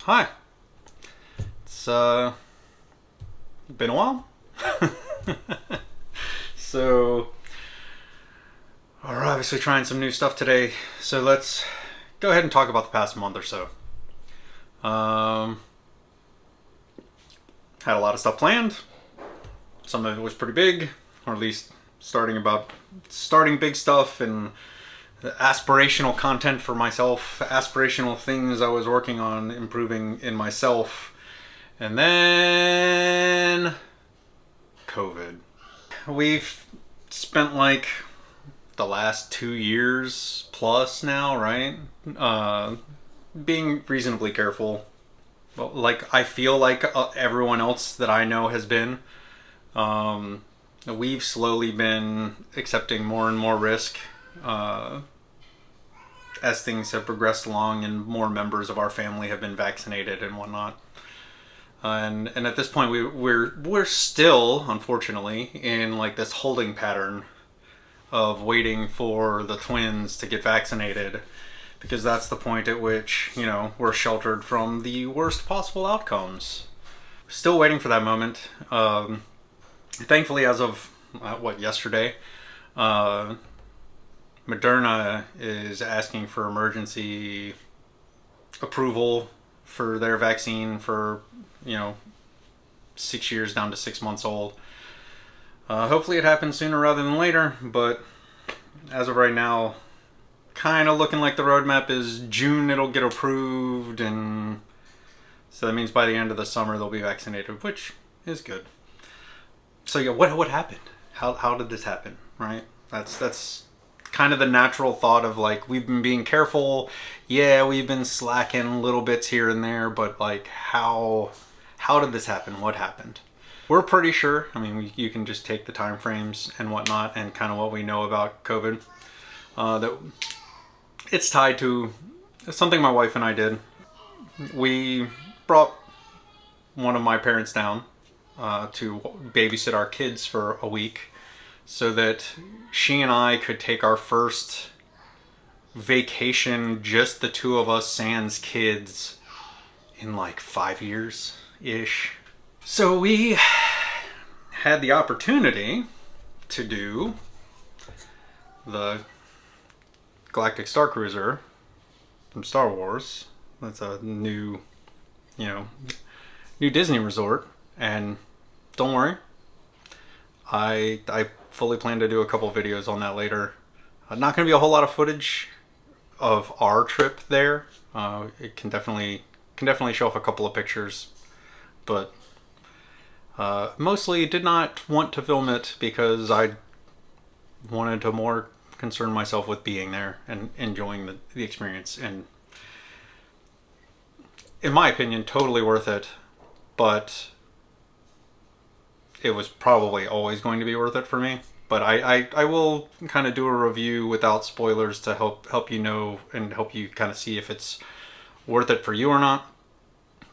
Hi. It's been a while. So we're obviously trying some new stuff today. So let's go ahead and talk about the past month or so. Um, had a lot of stuff planned. Some of it was pretty big, or at least starting big stuff and aspirational content for myself, aspirational things I was working on improving in myself. And then COVID. We've spent like the last 2 years plus now, right? Being reasonably careful. But like I feel like everyone else that I know has been. We've slowly been accepting more and more risk as things have progressed along, and more members of our family have been vaccinated and whatnot. And at this point, we're still, unfortunately, in like this holding pattern of waiting for the twins to get vaccinated, because that's the point at which we're sheltered from the worst possible outcomes. Still waiting for that moment. Thankfully, as of yesterday, Moderna is asking for emergency approval for their vaccine for 6 years down to 6 months old. Hopefully it happens sooner rather than later, but as of right now, kind of looking like the roadmap is June it'll get approved, and so that means by the end of the summer they'll be vaccinated, which is good. So yeah, what happened? How did this happen? Right? That's kind of the natural thought of like, we've been being careful. Yeah, we've been slacking little bits here and there, but like how did this happen? What happened? We're pretty sure. I mean, you can just take the time frames and whatnot and kind of what we know about COVID. That it's tied to something my wife and I did. We brought one of my parents down to babysit our kids for a week, so that she and I could take our first vacation, just the two of us, sans kids, in like 5 years ish. So we had the opportunity to do the Galactic Star Cruiser from Star Wars. That's a new Disney resort, and don't worry, I fully plan to do a couple videos on that later. Not going to be a whole lot of footage of our trip there. It can definitely show off a couple of pictures, but mostly did not want to film it because I wanted to more concern myself with being there and enjoying the experience. And in my opinion, totally worth it, but it was probably always going to be worth it for me. But I will kind of do a review without spoilers to help you know and help you kind of see if it's worth it for you or not.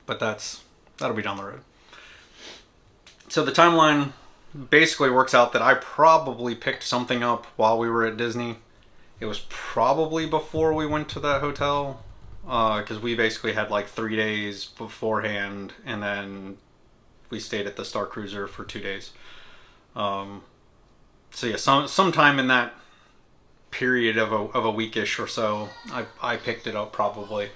But that'll be down the road. So the timeline basically works out that I probably picked something up while we were at Disney. It was probably before we went to that hotel, because we basically had like 3 days beforehand, and then we stayed at the Star Cruiser for 2 days. So yeah, sometime in that period of a weekish or so, I picked it up probably.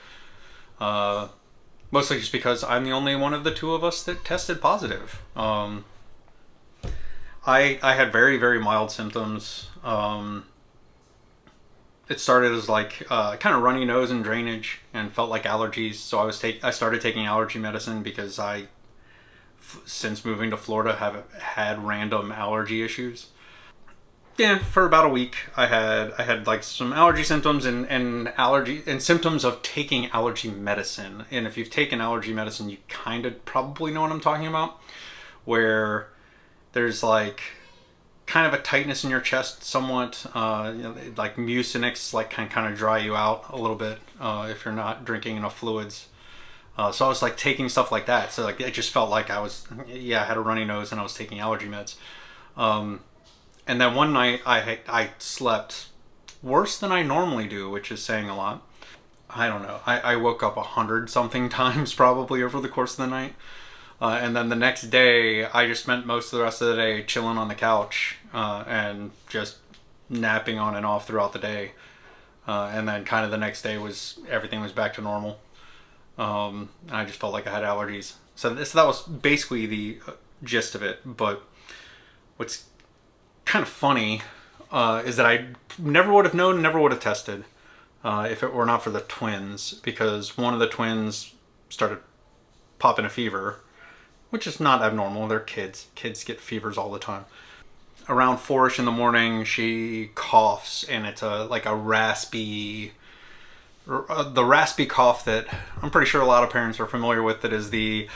Mostly just because I'm the only one of the two of us that tested positive. I had very, very mild symptoms. It started as like kind of runny nose and drainage, and felt like allergies. So I started taking allergy medicine because since moving to Florida, have had random allergy issues. Yeah, for about a week, I had like some allergy symptoms and allergy and symptoms of taking allergy medicine. And if you've taken allergy medicine, you kind of probably know what I'm talking about, where there's like kind of a tightness in your chest, somewhat, like mucinex, like can kind of dry you out a little bit if you're not drinking enough fluids. So I was like taking stuff like that. So like it just felt like I had a runny nose and I was taking allergy meds. And then one night I slept worse than I normally do, which is saying a lot. I don't know. I woke up 100 something times probably over the course of the night. And then the next day, I just spent most of the rest of the day chilling on the couch and just napping on and off throughout the day. And then kind of the next day was everything was back to normal. I just felt like I had allergies. So that was basically the gist of it. But what's kind of funny is that I never would have known, never would have tested if it were not for the twins, because one of the twins started popping a fever, which is not abnormal. They're kids. Kids get fevers all the time. Around 4ish in the morning, she coughs, and it's like a raspy, the raspy cough that I'm pretty sure a lot of parents are familiar with. That is the,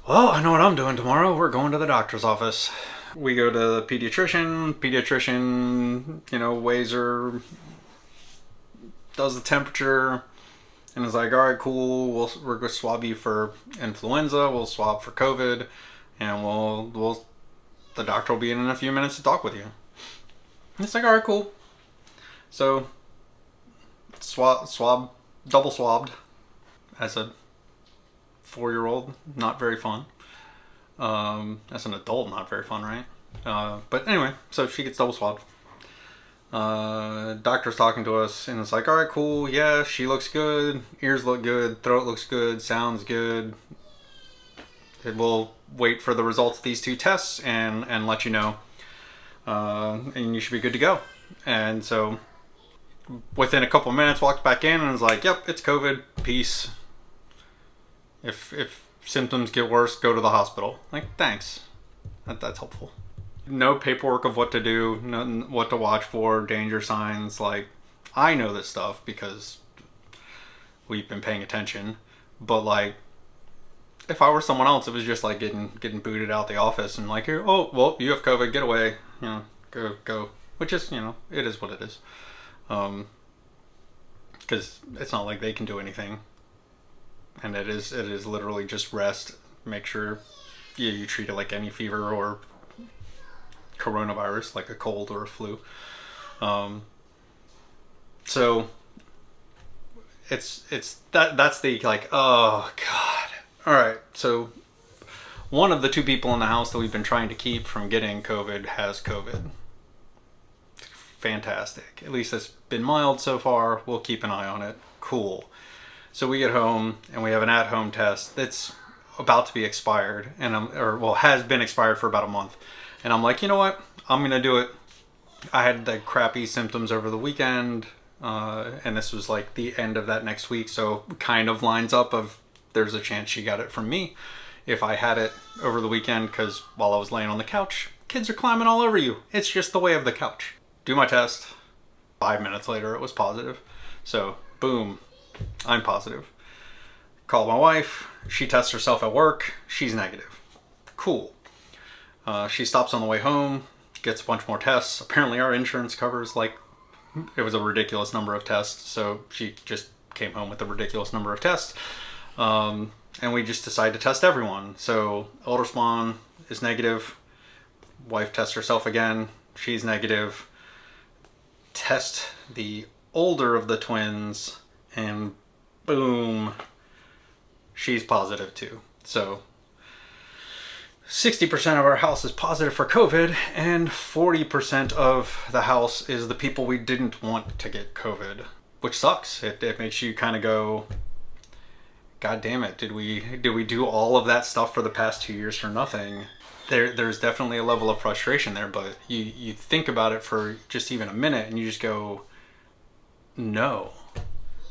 well, I know what I'm doing tomorrow. We're going to the doctor's office. We go to the pediatrician, weighs her, does the temperature, and is like, all right, cool, we're going to swab you for influenza, we'll swab for COVID, and the doctor will be in a few minutes to talk with you. And it's like, all right, cool. So, double swabbed as a 4-year-old, not very fun. As an adult, not very fun, right? But anyway, so she gets double swabbed. Doctor's talking to us, and it's like, all right, cool, yeah, she looks good, ears look good, throat looks good, sounds good. We'll wait for the results of these 2 tests and let you know, and you should be good to go. And so within a couple minutes, walked back in and was like, yep, it's COVID, peace. If symptoms get worse, go to the hospital. Like, thanks, that's helpful. No paperwork of what to do, what to watch for, danger signs. Like, I know this stuff because we've been paying attention. But like, if I were someone else, it was just like getting booted out the office and like, oh, well, you have COVID, get away, go. Which is, it is what it is. Because it's not like they can do anything. And it is literally just rest. Make sure you treat it like any fever or coronavirus, like a cold or a flu. So it's that's the, like, oh god. All right, so one of the 2 people in the house that we've been trying to keep from getting COVID has COVID. Fantastic. At least it's been mild so far. We'll keep an eye on it. Cool. So we get home and we have an at-home test that's about to be expired, and has been expired for about a month. And I'm like, you know what? I'm gonna do it. I had the crappy symptoms over the weekend, and this was like the end of that next week, so kind of lines up of there's a chance she got it from me if I had it over the weekend, because while I was laying on the couch, kids are climbing all over you. It's just the way of the couch. Do my test. 5 minutes later, it was positive. So, boom, I'm positive. Call my wife. She tests herself at work. She's negative. Cool. She stops on the way home, gets a bunch more tests. Apparently our insurance covers, like, it was a ridiculous number of tests, so she just came home with a ridiculous number of tests. And we just decided to test everyone. So older spawn is negative. Wife tests herself again. She's negative. Test the older of the twins, and boom, she's positive too. So 60% of our house is positive for COVID, and 40% of the house is the people we didn't want to get COVID, which sucks. It makes you kind of go, God damn it, did we do all of that stuff for the past 2 years for nothing? There's definitely a level of frustration there, but you think about it for just even a minute and you just go, no.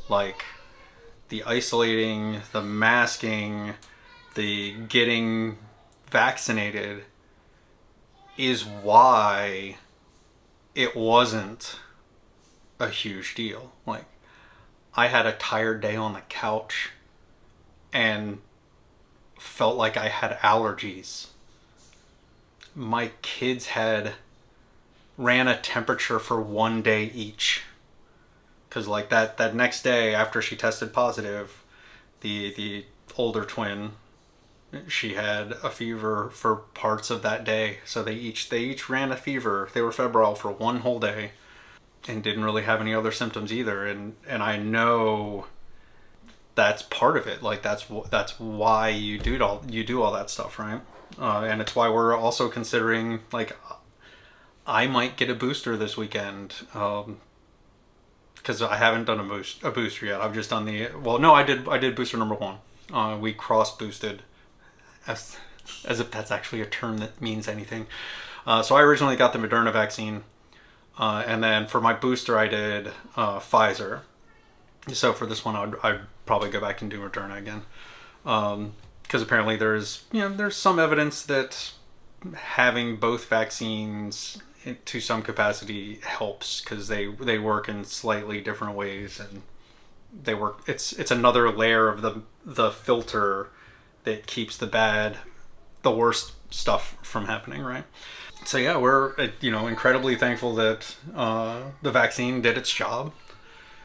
Like, the isolating, the masking, the getting vaccinated is why it wasn't a huge deal. Like, I had a tired day on the couch and felt like I had allergies. My kids ran a temperature for 1 day each. Because like that next day after she tested positive, the older twin, she had a fever for parts of that day. So they each ran a fever. They were febrile for 1 whole day. and didn't really have any other symptoms either. And I know that's part of it. Like that's why you do all that stuff, right? And it's why we're also considering, like, I might get a booster this weekend, because I haven't done a booster yet. I've just done the, well, no, I did booster number one. We cross boosted, as if that's actually a term that means anything. So I originally got the Moderna vaccine, and then for my booster I did Pfizer. So for this one I'd probably go back and do Moderna again, because apparently there's some evidence that having both vaccines to some capacity helps, because they work in slightly different ways, and they work. It's another layer of the filter that keeps the worst stuff from happening, right? So yeah, we're incredibly thankful that the vaccine did its job.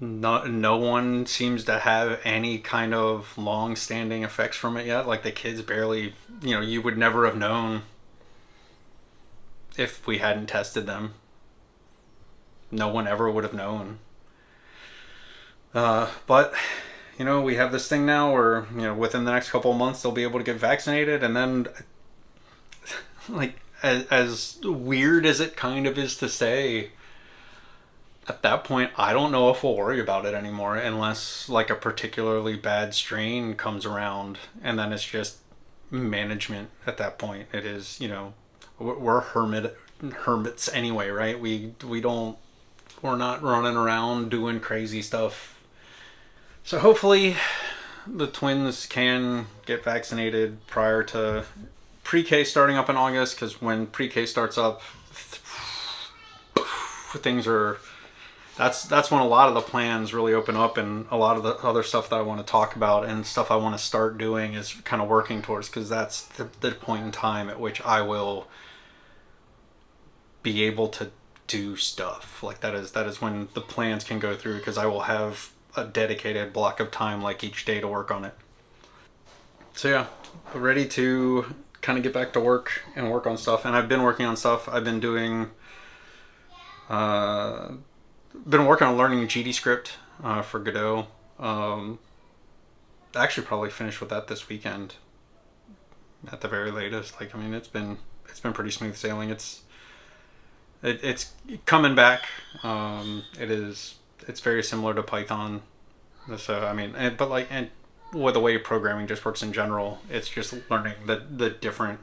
No one seems to have any kind of long-standing effects from it yet. Like the kids barely, you would never have known if we hadn't tested them. No one ever would have known. But we have this thing now where within the next couple of months they'll be able to get vaccinated, and then, like, as weird as it kind of is to say, at that point I don't know if we'll worry about it anymore, unless like a particularly bad strain comes around, and then it's just management at that point. It is, we're hermits anyway, right? We're not running around doing crazy stuff. So hopefully the twins can get vaccinated prior to pre-K starting up in August, because when pre-K starts up, things are that's when a lot of the plans really open up, and a lot of the other stuff that I want to talk about and stuff I want to start doing is kind of working towards, because that's the point in time at which I will be able to do stuff. Like that is when the plans can go through, because I will have a dedicated block of time, like each day, to work on it. So yeah, ready to kind of get back to work and work on stuff. And I've been working on stuff. I've been doing been working on learning GDScript for Godot. Actually probably finished with that this weekend at the very latest. Like, I mean, it's been pretty smooth sailing. It's coming back. It's very similar to Python. So I mean, and with the way programming just works in general, it's just learning the different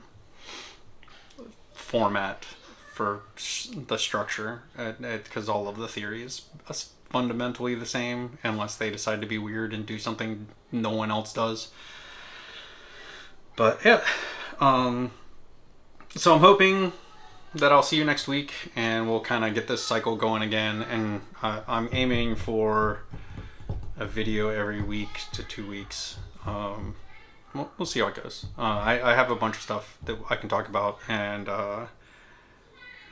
format for the structure, because all of the theory is fundamentally the same, unless they decide to be weird and do something no one else does. But yeah, so I'm hoping that I'll see you next week, and we'll kind of get this cycle going again. And I'm aiming for a video every week to 2 weeks. We'll see how it goes. I have a bunch of stuff that I can talk about, and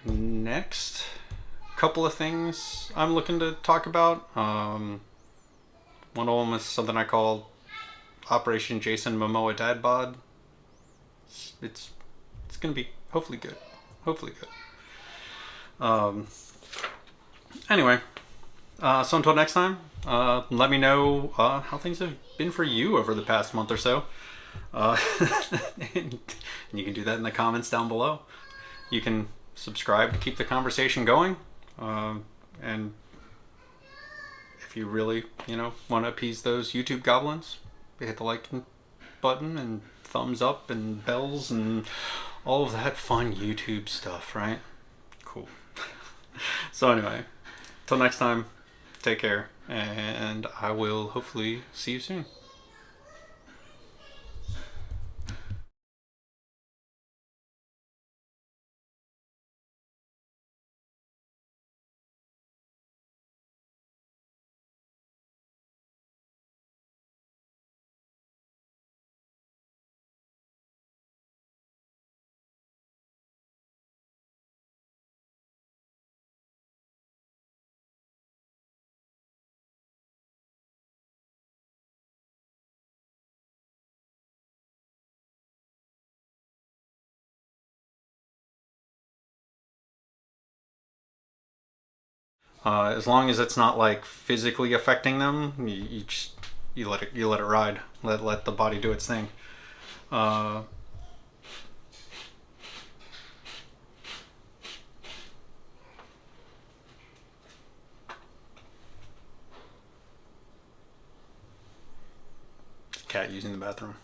next couple of things I'm looking to talk about. One of them is something I call Operation Jason Momoa Dad Bod. It's gonna be hopefully good. Anyway, so until next time, let me know how things have been for you over the past month or so. And you can do that in the comments down below. You can subscribe to keep the conversation going. And if you really, want to appease those YouTube goblins, hit the like button and thumbs up and bells and all of that fun YouTube stuff, right? Cool. So anyway, till next time, take care, and I will hopefully see you soon. As long as it's not like physically affecting them, you let it ride. Let the body do its thing. Uh, Cat using the bathroom.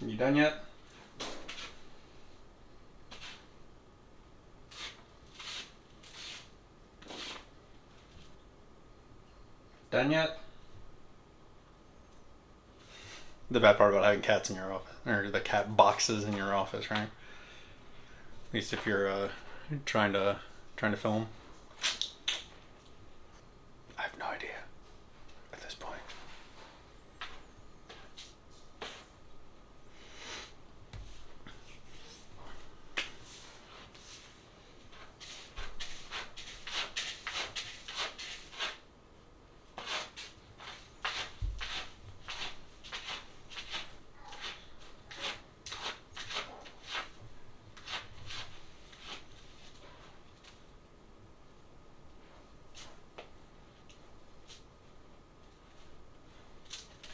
You done yet? Done yet? The bad part about having cats in your office, or the cat boxes in your office, right? At least if you're trying to film. I have no idea at this point.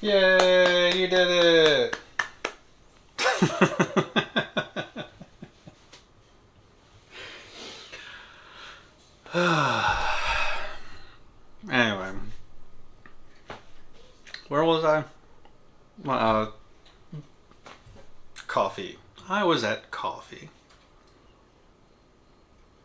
Yay, you did it! Anyway, where was I? Uh, Coffee. I was at coffee.